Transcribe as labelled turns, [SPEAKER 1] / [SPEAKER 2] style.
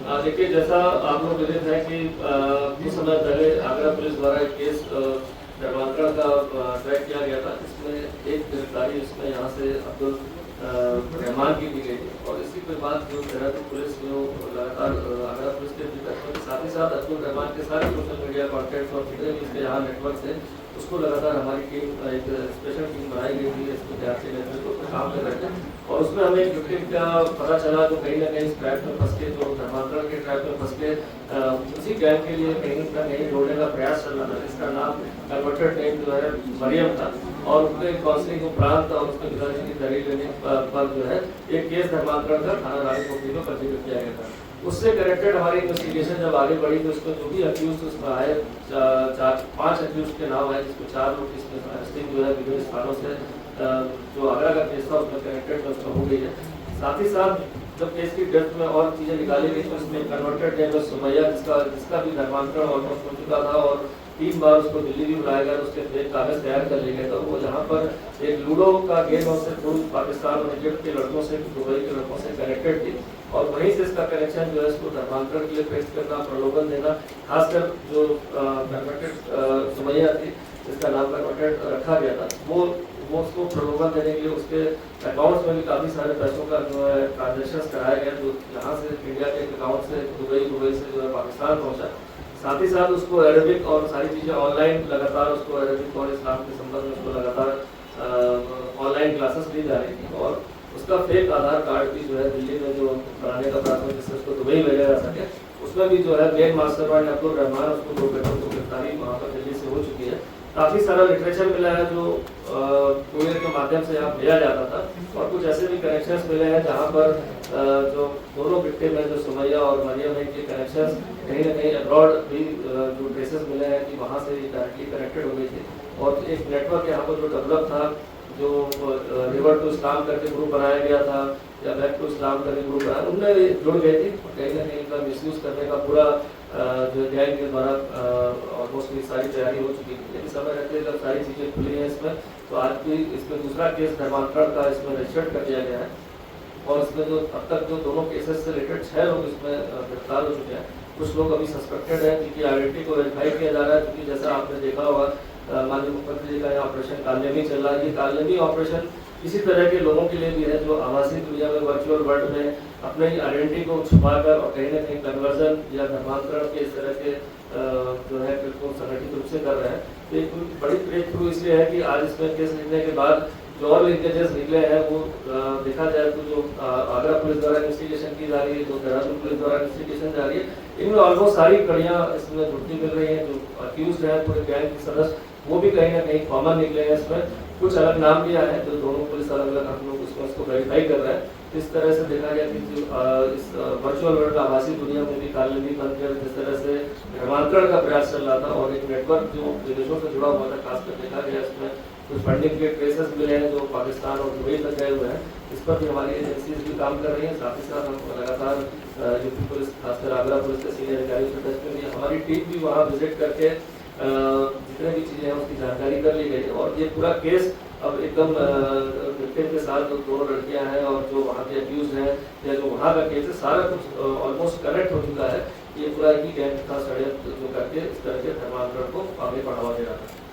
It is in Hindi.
[SPEAKER 1] देखिए, जैसा आप लोग विदित है कि कुछ समय पहले आगरा पुलिस द्वारा एक केस धर्मांतरण का ट्रैक किया गया था, जिसमें एक गिरफ्तारी इसमें यहाँ से अब्दुल रहमान की गई थी। और इसी के बाद जो देहरादून पुलिस जो लगातार आगरा पुलिस के साथ ही साथ अब्दुल रहमान के सारे सोशल मीडिया कॉन्टैक्ट्स और जितने भी इसके यहाँ नेटवर्क थे, उसको लगातार हमारी टीम एक स्पेशल टीम बनाई गई थी, इसको तैयार से नेतृत्व पर काम कर रहे थे। और उसमें हमें एक विक्टिम का पता चला जो कहीं ना कहीं इस ट्रैप में फंस के, जो धर्मांतरण के ट्रैप में फंस के उसी गैंग के लिए कहीं ना कहीं जोड़ने का प्रयास चल रहा था, जिसका नाम कन्वर्टेड नेम जो है मरियम था। और उसके काउंसलिंग उपरांत और उसके पिताजी की दलील लेने पर जो है एक केस धर्मांतरण का थाना रानी पोखरी में पंजीकृत किया गया था। उससे कनेक्टेड हमारी इन्वेस्टिगेशन जब आगे बढ़ी तो उसमें जो भी अक्यूज उसमें आए, 5 अक्यूज के नाम आए, जिसमें 4 लोग इसमें अरेस्टिंग जो है विभिन्न स्थानों से जो आगरा का केस था उसमें कनेक्टेड उसमें हो गई है। साथ ही साथ जब केस की डेप्थ में और चीज़ें निकाली गई तो उसमें कन्वर्टेड नेम सुमैया जिसका भी धर्मांतरण ऑलमोस्ट हो चुका था और 3 बार उसको दिल्ली भी बुलाया गया, उसके फेक कागज तैयार कर लिए गए। तो वो जहाँ पर एक लूडो का गेम उससे पूर्व पाकिस्तान और इजिप्ट के लड़कों से, दुबई के लड़कों से कनेक्टेड थी और वहीं से इसका कनेक्शन जो है इसको धर्मांतरण के लिए पेश करना, प्रलोभन देना, खासकर जो कन्वर्टेड सुमैया थी जिसका नाम कन्वर्टेड रखा गया था, वो उसको प्रलोभन देने के लिए उसके अकाउंट्स में भी काफ़ी सारे पैसों का जो है ट्रांजेक्शन कराया गया, जो यहाँ से इंडिया के अकाउंट से दुबई से जो है पाकिस्तान पहुँचा। साथ ही साथ उसको अरबिक और सारी चीज़ें ऑनलाइन लगातार उसको अरबिक और इस्लाम के संबंध में उसको लगातार ऑनलाइन क्लासेस दी जा रही थी और उसका फेक आधार कार्ड भी जो है दिल्ली में जो बनाने का प्रयास है जिससे उसको दुबई भेजा जा सके, उसमें भी जो है मेन मास्टरमाइंड अब्दुल रहमान उसको 2 घंटों को गिरफ्तारी वहाँ पर दिल्ली से हो चुकी है। काफ़ी सारा लिटरेचर मिला है जो कुरियर के माध्यम से यहाँ भेजा जाता था और कुछ ऐसे भी कनेक्शंस मिले हैं जहाँ पर जो दोनों विक्टिम है जो सुमैया और मरियम है के कनेक्शंस कहीं ना कहीं अब्रॉड भी जो ट्रेसेस मिले हैं कि वहाँ से डायरेक्टली कनेक्टेड हो गई थी। और एक नेटवर्क यहाँ पर जो डेवलप था, जो रिवर टू इस्लाम करके ग्रुप बनाया गया था या बैक टू इस्लाम करके ग्रुप बनाया, उनमें जुड़ गए थे। कहीं ना कहीं इनका मिसयूज़ करने का पूरा जो गैंग के द्वारा ऑलमोस्ट सारी तैयारी हो चुकी थी। लेकिन समय रहते जब सारी चीज़ें खुली हैं इसमें, तो आज भी इसमें दूसरा केस धर्मांतरण का इसमें रजिस्टर्ड कर दिया गया है और इसमें जो अब तक जो दोनों केसेस से रिलेटेड 6 लोग इसमें गिरफ्तार हो चुके हैं। कुछ लोग अभी सस्पेक्टेड है जिनकी आइडेंटिटी को वेरीफाई किया जा रहा है, क्योंकि जैसा आपने देखा होगा माननीय मुख्यमंत्री जी का यहाँ ऑपरेशन कालनेमी चल रहा है। ये कालनेमी ऑपरेशन इसी तरह के लोगों के लिए भी है जो आभासी दुनिया में, वर्चुअल वर्ल्ड में अपने आइडेंटिटी को छुपाकर और कहीं ना कहीं कन्वर्जन या धर्मांतरण के इस तरह के जो है बिल्कुल संगठित रूप से कर रहे हैं। तो एक बड़ी ब्रेक थ्रू इसलिए है कि आज इसमें केस लिखने के बाद जो और लिंकेजेस निकले हैं वो देखा जाए तो जो आगरा पुलिस द्वारा इन्वेस्टिगेशन की जा रही है, जो देहरादून पुलिस द्वारा इन्वेस्टिगेशन जा रही है, इनमें ऑलमोस्ट सारी कड़ियाँ इसमें जुड़ती मिल रही हैं। जो अक्यूज है पूरे गैंग के सदस्य वो भी कहीं ना कहीं कॉमन निकले हैं। इसमें कुछ अलग नाम भी आए हैं जो दोनों पुलिस अलग अलग हम लोग उसमें उसको वेरीफाई कर रहे हैं। इस तरह से देखा जाए कि जो इस वर्चुअल वर्ल्ड आभासी दुनिया में भी कालनेमी बनकर जिस तरह से धर्मांतरण का प्रयास चल रहा था और एक नेटवर्क जो विदेशों से जुड़ा हुआ था, खासकर देखा गया इसमें कुछ फंडिंग के ट्रेसेस मिले हैं जो पाकिस्तान और दुबई तक गए हुए हैं। इस पर भी हमारी एजेंसीज भी काम कर रही हैं। साथ ही साथ हम लगातार यूपी पुलिस, खासकर आगरा पुलिस के सीनियर अधिकारियों से टच में भी हमारी टीम भी वहाँ विजिट करके जितने भी चीज़ें हैं उसकी जानकारी कर ली गई। और ये पूरा केस अब एकदम विक्टिम के साथ जो 2 लड़कियां हैं और जो वहाँ के अक्यूज हैं या जो वहाँ का केस है, सारा कुछ ऑलमोस्ट कनेक्ट हो चुका है। ये पूरा ही गैंग का षड्यंत्र जो करके इस तरह के धर्मांतरण को आगे बढ़ावा दे रहा था।